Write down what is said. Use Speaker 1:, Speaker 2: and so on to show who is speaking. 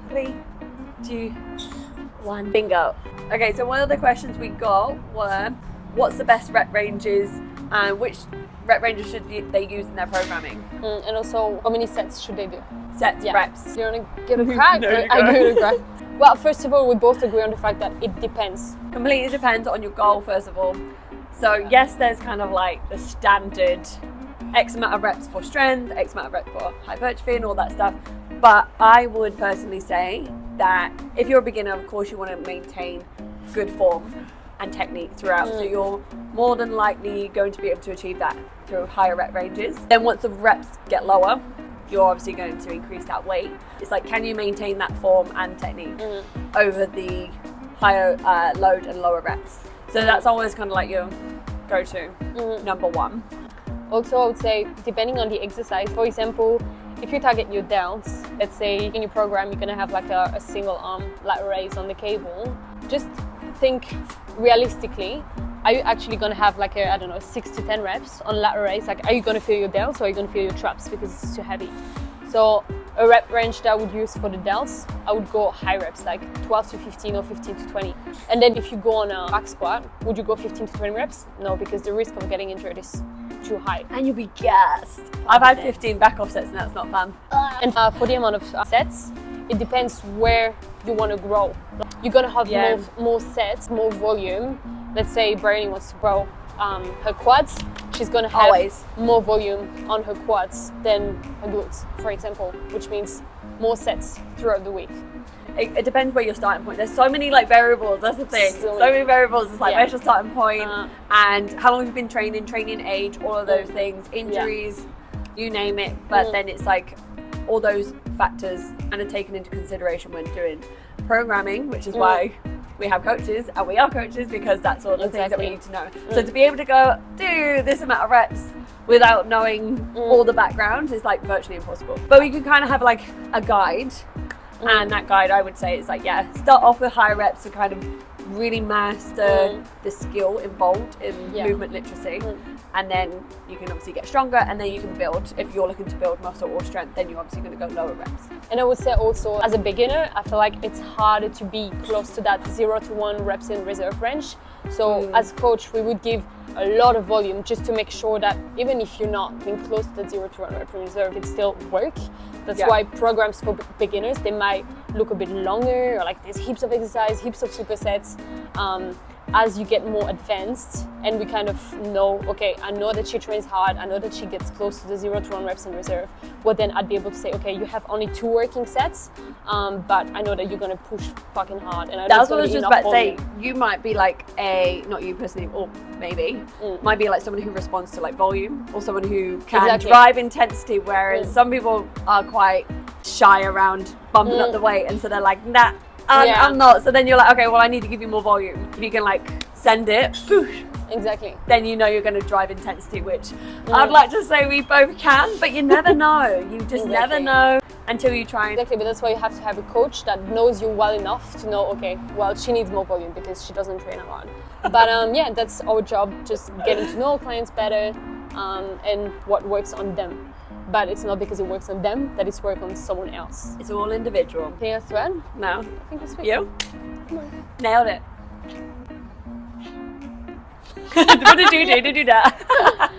Speaker 1: 3, 2, 1, bingo. Okay, so one of the questions we got were, what's the best rep ranges and which rep ranges should they use in their programming?
Speaker 2: And also, how many sets should they do?
Speaker 1: Sets, reps.
Speaker 2: You want to give a crack?
Speaker 1: No,
Speaker 2: I give it a crack. Well, first of all, we both agree on the fact that it depends.
Speaker 1: Completely depends on your goal, first of all. So yes, there's kind of like the standard X amount of reps for strength, X amount of reps for hypertrophy and all that stuff. But I would personally say that if you're a beginner, of course you want to maintain good form and technique throughout. So you're more than likely going to be able to achieve that through higher rep ranges. Then once the reps get lower, you're obviously going to increase that weight. It's like, can you maintain that form and technique over the higher load and lower reps? So that's always kind of like your go-to number one.
Speaker 2: Also, I would say, depending on the exercise, for example, if you target your delts, let's say in your program, you're gonna have like a single arm lat raise on the cable. Just think realistically, are you actually gonna have like a, I don't know, 6 to 10 reps on lat raise? Like, are you gonna feel your delts or are you gonna feel your traps because it's too heavy? So a rep range that I would use for the delts, I would go high reps, like 12 to 15 or 15 to 20. And then if you go on a back squat, would you go 15 to 20 reps? No, because the risk of getting injured is too high.
Speaker 1: And you'll be gassed. I've had 15 back off sets and that's not fun.
Speaker 2: And for the amount of sets, it depends where you want to grow. You're gonna have more sets, more volume. Let's say Bryony wants to grow her quads. She's gonna have more volume on her quads than her glutes, for example, which means more sets throughout the week.
Speaker 1: It depends where your starting point. There's so many like variables, that's the thing. So many variables. It's like where's your starting point and how long you've been training age, all of those things, injuries, you name it. But then it's like all those factors and are taken into consideration when doing programming, which is why we have coaches and we are coaches, because that's all the things that we need to know. So to be able to go do this amount of reps without knowing all the background is like virtually impossible. But we can kind of have like a guide. And that guide, I would say, is like, start off with high reps to kind of really master the skill involved in movement literacy. And then you can obviously get stronger and then you can build. If you're looking to build muscle or strength, then you're obviously going to go lower reps.
Speaker 2: And I would say also, as a beginner, I feel like it's harder to be close to that 0 to 1 reps in reserve range. So as coach, we would give a lot of volume just to make sure that even if you're not being close to the 0 to 1 rep in reserve, it still work. That's why programs for beginners, they might look a bit longer, or like there's heaps of exercise, heaps of supersets. As you get more advanced and we kind of know, okay, I know that she trains hard, I know that she gets close to the 0 to 1 reps in reserve, well then I'd be able to say, okay, you have only 2 working sets, but I know that you're gonna push fucking hard. And
Speaker 1: that's what I was just about to say. You might be like not you personally, or maybe, might be like someone who responds to like volume, or someone who can drive intensity, whereas some people are quite shy around bumping up the weight, and so they're like, nah, I'm not. So then you're like, okay, well, I need to give you more volume. If you can like send it, whoosh, then you know you're going to drive intensity, which I'd like to say we both can, but you never know. You just never know until you try.
Speaker 2: Exactly, but that's why you have to have a coach that knows you well enough to know, okay, well, she needs more volume because she doesn't train a lot. But that's our job, just getting to know clients better and what works on them. But it's not because it works on them that it's work on someone else.
Speaker 1: It's all individual.
Speaker 2: Anything else to add?
Speaker 1: No.
Speaker 2: I think that's sweet.
Speaker 1: You? Come on. Nailed it. What did you do to do that?